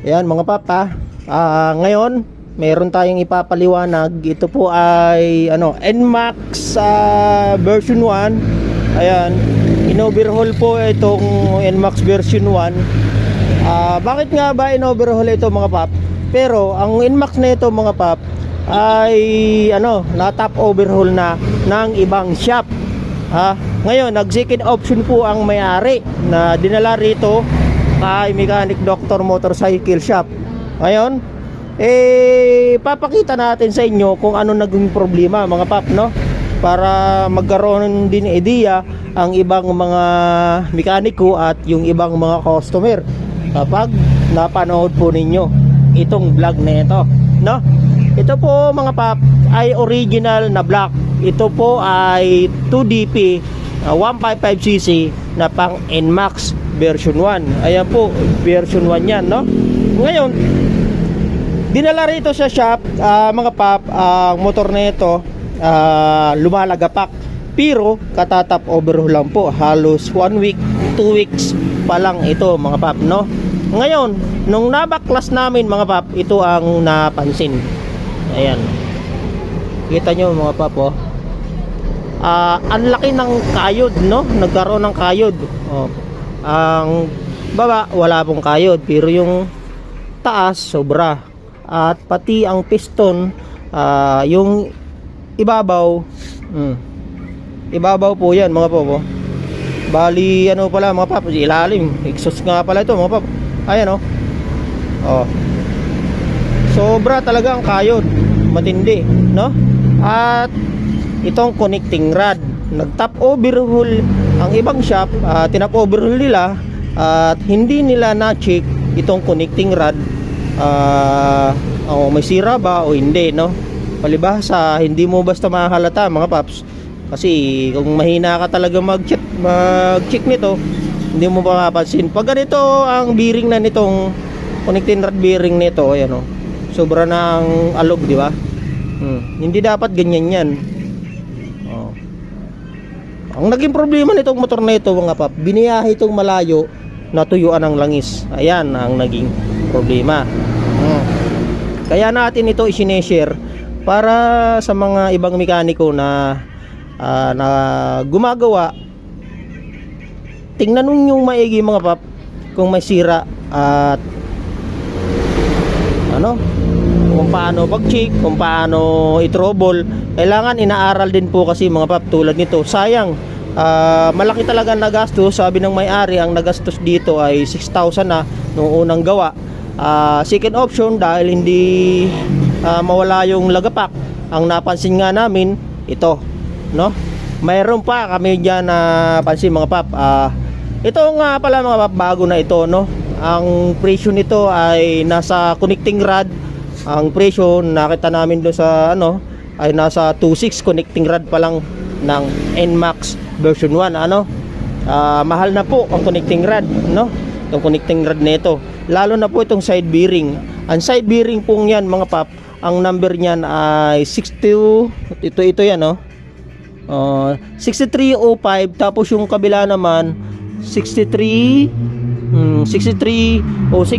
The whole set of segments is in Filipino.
Ayan mga papa, ngayon meron tayong ipapaliwanag. Ito po ay NMAX version 1. Ayan, in-overhaul po itong NMAX version 1. Bakit nga ba in-overhaul ito mga pap? Pero ang NMAX na ito mga pap ay na top overhaul na ng ibang shop. Ngayon nag second option po ang may-ari na dinala rito kay Mechanic Doctor Motorcycle Shop. Ngayon papakita natin sa inyo kung ano naging problema mga pap, no? Para magkaroon din idea ang ibang mga mekaniko at yung ibang mga customer kapag napanood po ninyo itong vlog na ito, no? Ito po mga pap ay original na block. Ito po ay 2DP 155cc na pang NMAX version 1. Ayan po, version 1 yan, no? Ngayon, dinala rito sa shop, mga pap, ang motor na ito lumalagapak. Pero katatap overhaul lang po. Halos 1 week, 2 weeks pa lang ito mga pap, no? Ngayon, nung nabaklas namin mga pap, ito ang napansin. Ayan. Kita nyo mga pap, oh. Ang laki ng kayod, no? Nagkaroon ng kayod. Oh. Ang baba wala pong kayod, pero yung taas sobra. At pati ang piston, yung ibabaw, ibabaw po yan mga pap. Bali pala mga pap, ilalim, exhaust nga pala ito mga pap. Ayan, oh. Sobra talaga ang kayod, matindi, no? At itong connecting rod, nag-top overhaul ang ibang shop, tinap overhaul nila at hindi nila na-check itong connecting rod, may sira ba o hindi, no? Palibhasa, hindi mo basta mahalata mga paps, kasi kung mahina ka talaga mag-check nito, hindi mo mapapansin. Pag ganito ang bearing na nitong connecting rod bearing nito, ayan, sobra na ang alog, di ba? Hindi dapat ganyan yan. Ang naging problema nitong motor na ito mga pap, biniyahe itong malayo, natuyuan ng langis. Ayan ang naging problema. Kaya natin ito i-share para sa mga ibang mekaniko na gumagawa. Tingnan nyo maigi mga pap kung may sira at kung paano pag-check, kung paano i-trouble. Kailangan inaaral din po kasi mga pap tulad nito. Sayang, malaki talaga nagastos. Sabi ng may-ari, ang nagastos dito ay 6,000 na noong unang gawa. Second option, dahil hindi mawala yung lagapak, ang napansin nga namin ito, no? Mayroon pa kami dyan na pansin mga pap. Ito nga pala mga pap, bago na ito, no? Ang presyo nito ay nasa connecting rod. Ang presyo nakita namin doon sa ay nasa 2.6 connecting rod pa lang ng NMAX version 1. Mahal na po ang connecting rod, no? Itong connecting rod nito, lalo na po itong side bearing. Ang side bearing po yan mga pap, ang number niyan ay 62, ito yan, 6305. Tapos yung kabila naman 6306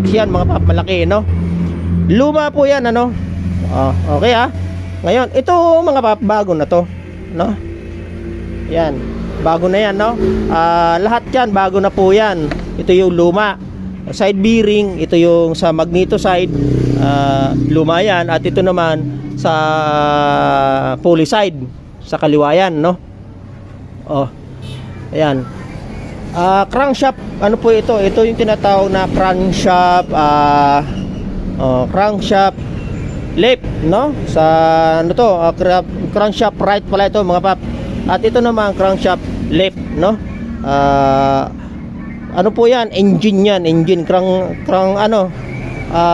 yan mga pap, malaki, no? Luma po yan, okay. Ngayon, ito mga pap, bago na to, no? Yan, bago na yan, no? Lahat yan, bago na po yan. Ito yung luma. Side bearing, ito yung sa magneto side, luma yan. At ito naman sa pulley side, sa kaliwa yan, no? Ayan. Crankshaft, po ito? Ito yung tinatawag na crankshaft, crankshaft left, no? Sa crankshaft right pala ito mga pap. At ito naman crankshaft left, no? Po yan? Engine yan, engine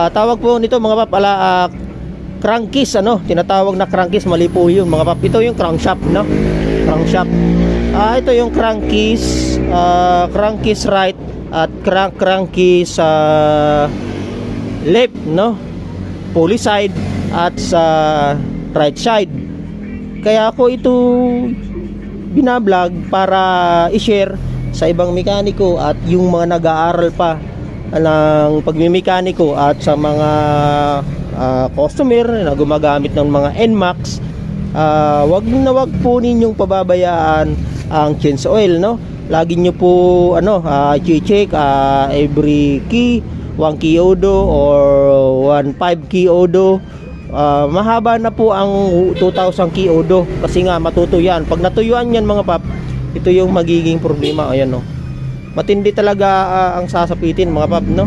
tawag po nito mga pap, crankcase, tinatawag na crankcase, mali po yun mga pap. Ito yung crankshaft, no? Crankshaft. Ito yung crankcase, crankcase right at crankcase left, no? Pulley side at sa right side. Kaya ako ito binablog para i-share sa ibang mekaniko at yung mga nag-aaral pa ng pagmimekaniko at sa mga customer na gumagamit ng mga NMAX, wag na wag po ninyong pababayaan ang change oil, no? Lagi nyo po i-check every key, 1 kiodo or 1.5 kiodo. Mahaba na po ang 2,000 kiodo kasi nga matutuyan. Pag natuyuan yan mga pap, ito yung magiging problema. Ayan, no? Matindi talaga ang sasapitin mga pap, no?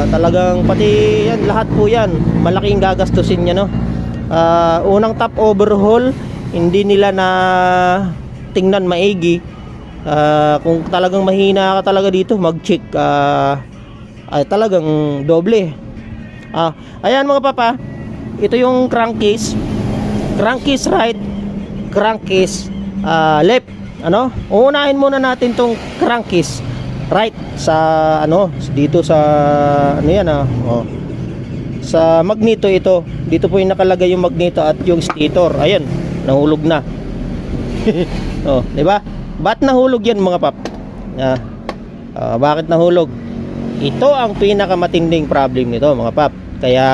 Talagang pati yan, lahat po yan malaking gagastusin niya, no? Unang top overhaul, hindi nila na tingnan maigi. Kung talagang mahina ka talaga dito, mag-check ay talagang doble. Ayan mga papa, ito yung crankcase right, crankcase left. Uunahin muna natin tong crankcase right sa dito sa sa magneto. Ito dito po yung nakalagay yung magneto at yung stator. Ayan, nahulog na. Di ba? Ba't nahulog yan mga pap? Bakit nahulog? Ito ang pinakamatinding problem nito mga pap. Kaya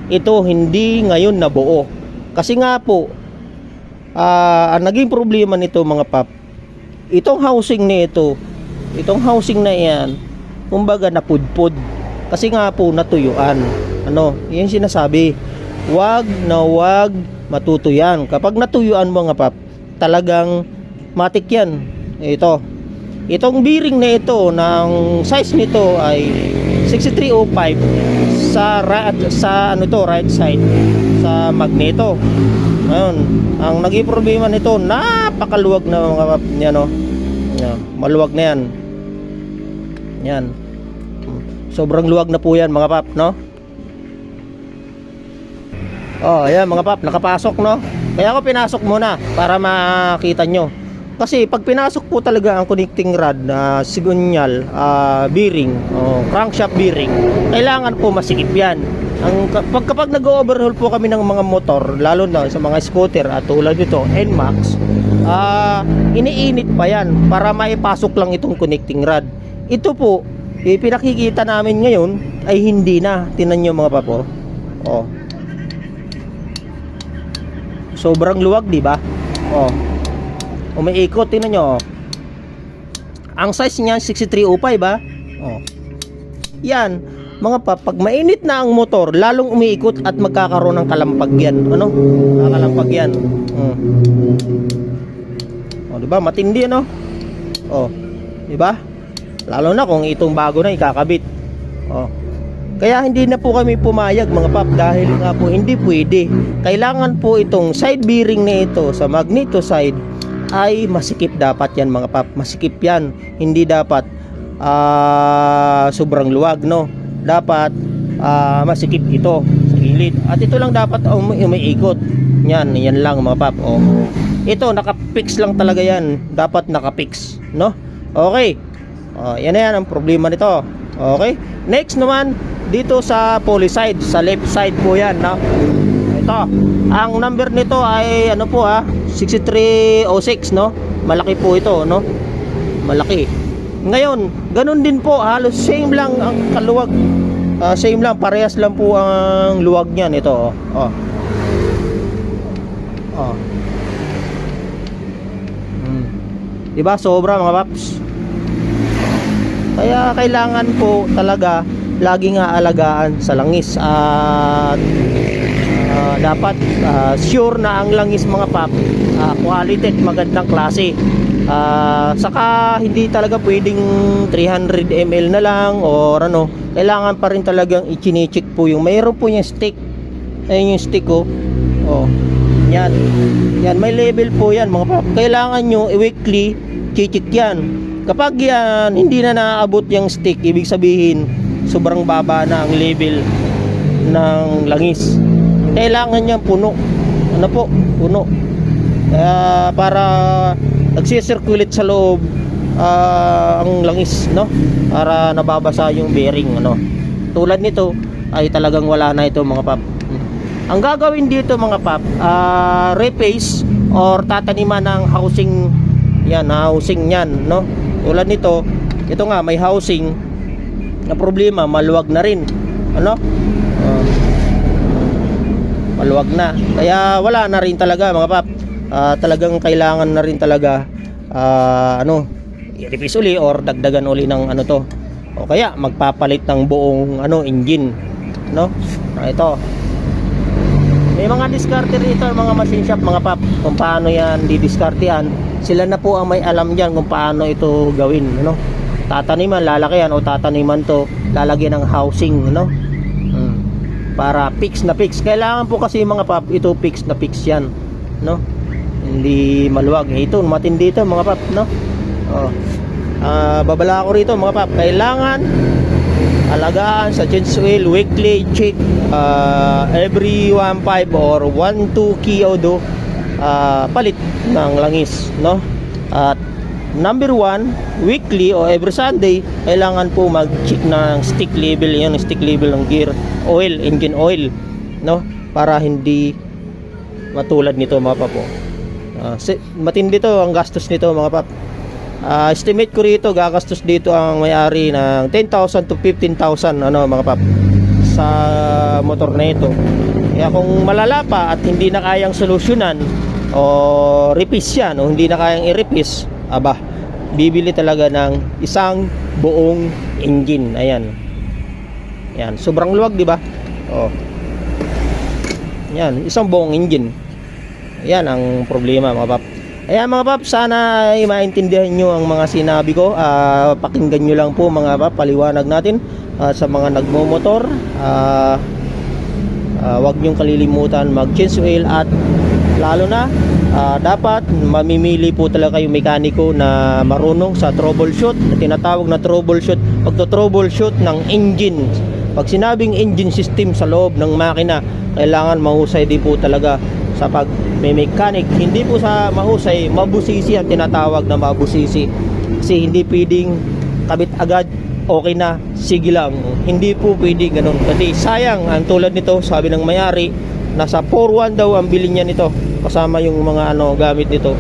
ito hindi ngayon nabuo. Kasi nga po ang naging problema nito mga pap, itong housing na yan, kumbaga napudpod. Kasi nga po natuyuan. Yan sinasabi. Wag na wag matutuyan. Kapag natuyuan mga pap, talagang matik yan. Itong bearing na ito, ng size nito ay 6305 sa right side sa magneto. Ngayon, ang naging problema nito, napakaluwag na mga pap, maluwag na yan. Yan. Sobrang luwag na po yan mga pap, no? Ayan mga pap, nakapasok, no? Kaya ako pinasok muna para makita nyo. Kasi pag pinasok po talaga ang connecting rod na sigunyal bearing o crankshaft bearing, kailangan po masikip yan. Kapag nag-overhaul po kami ng mga motor, lalo na sa mga scooter at tulad nito NMAX, iniinit pa yan para maipasok lang itong connecting rod. Ito po pinakikita namin ngayon ay hindi na. Tingnan nyo mga papo. Sobrang luwag, di ba? Umiikot, tingnan nyo. Ang size niya 6305 ba? Yan mga pap, pag mainit na ang motor, lalong umiikot at magkakaroon ng kalampag yan. Kalampag yan. Di ba? Matindi, di ba? Lalo na kung itong bago na ikakabit. Kaya hindi na po kami pumayag mga pap, dahil nga po hindi pwede. Kailangan po itong side bearing na ito sa magneto side ay masikip dapat yan mga pap. Masikip yan. Hindi dapat sobrang luwag, no? Dapat masikip ito sa gilid. At ito lang dapat umiikot. Yan lang mga pap. Ito nakapix lang talaga yan. Dapat nakapix, no? Okay. Yan na yan ang problema nito. Okay. Next naman, dito sa pulley side, sa left side po yan, no? Ito, ang number nito ay 6306, no? Malaki po ito, no? Malaki. Ngayon, ganun din po, halos same lang ang kaluwag. Same lang, parehas lang po ang luwag niyan. Ito, diba? Sobra mga paps. Kaya kailangan po talaga lagi nga alagaan sa langis. At dapat sure na ang langis mga pap, quality at magandang klase. Saka hindi talaga pwedeng 300 ml na lang or kailangan pa rin talagang i-check po yung mayroon po yung stick. Ayun yung stick yan may level po yan mga pap. Kailangan nyo weekly check yan. Kapag yan hindi na naabot yung stick, ibig sabihin sobrang baba na ang level ng langis. Kailangan niya puno. Puno. Para nagsisirculate sa loob ang langis, no? Para nababasa yung bearing, Tulad nito ay talagang wala na ito mga pap. Ang gagawin dito mga pap, replace or tataniman ng housing. Yan, housing yan, no? Tulad nito, ito nga may housing. na problema, maluwag na rin. Ano? Maluwag na. Kaya wala na rin talaga mga pap. Talagang kailangan na rin talaga i-replace uli or dagdagan uli ng ano to. O kaya magpapalit ng buong engine, no? Ito. May mga diskarte rito, mga machine shop mga pap, kung paano yan didiskartehan. Sila na po ang may alam diyan kung paano ito gawin, no? Tataniman, lalakihan o tataniman to, lalagyan ng housing, no? Para fix na fix. Kailangan po kasi mga pap, ito fix na fix yan, no? Hindi maluwag. Ito matindi ito mga pap, no? Babala ko rito mga pap, kailangan alagaan sa change oil, weekly check, every 1.5 or 1-2 kilodo palit ng langis, no? At number 1, weekly o every Sunday, kailangan po mag-check ng stick level, yun, stick level ng gear oil, engine oil, no? Para hindi matulad nito mga pap. Matindi to ang gastos nito mga pap. Estimate ko rito, gagastos dito ang may-ari ng 10,000 to 15,000 mga pap sa motor na ito. Kaya kung malala pa at hindi na kayang solusyonan o repace yan o hindi na kayang i-repace, bibili talaga ng isang buong engine. Ayan. Yan, sobrang luwag, di ba? Yan, isang buong engine. Yan ang problema mga pap. Ayan mga pap, sana ay maintindihan nyo ang mga sinabi ko. Pakinggan nyo lang po mga pap, paliwanag natin sa mga nagmomotor. Huwag nyong kalilimutan mag-change oil at lalo na dapat mamimili po talaga kayong mekaniko na marunong sa troubleshoot, na tinatawag na troubleshoot, pagto-troubleshoot ng engine. Pag sinabing engine system sa loob ng makina, kailangan mahusay din po talaga sa pag may mechanic. Hindi po sa mahusay, mabusisi ang tinatawag na mabusisi. Kasi hindi pwedeng kabit agad, okay na, sige lang. Hindi po pwedeng ganun. Kasi sayang, ang tulad nito, sabi ng may-ari, nasa 4.1 daw ang bilhin niya nito, kasama yung mga gamit nito.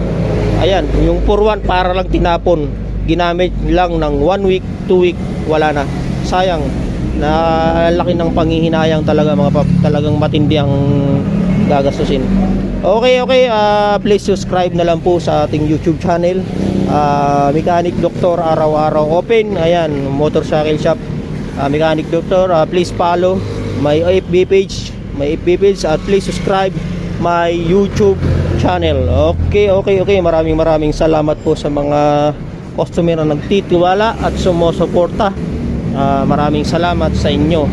Ayan, yung 4.1 para lang tinapon, ginamit lang ng 1 week, 2 week, wala na. Sayang, na laki ng panghihinayang talaga mga pap, talagang matindi ang gagastusin. Okay, please subscribe na lang po sa ating YouTube channel, Mechanic Doctor, araw-araw open. Ayan, motorcycle shop, Mechanic Doctor. Please follow my FB page, at please subscribe my YouTube channel. Okay, maraming salamat po sa mga customer na nagtitiwala at sumusuporta. Maraming salamat sa inyo.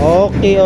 Okay.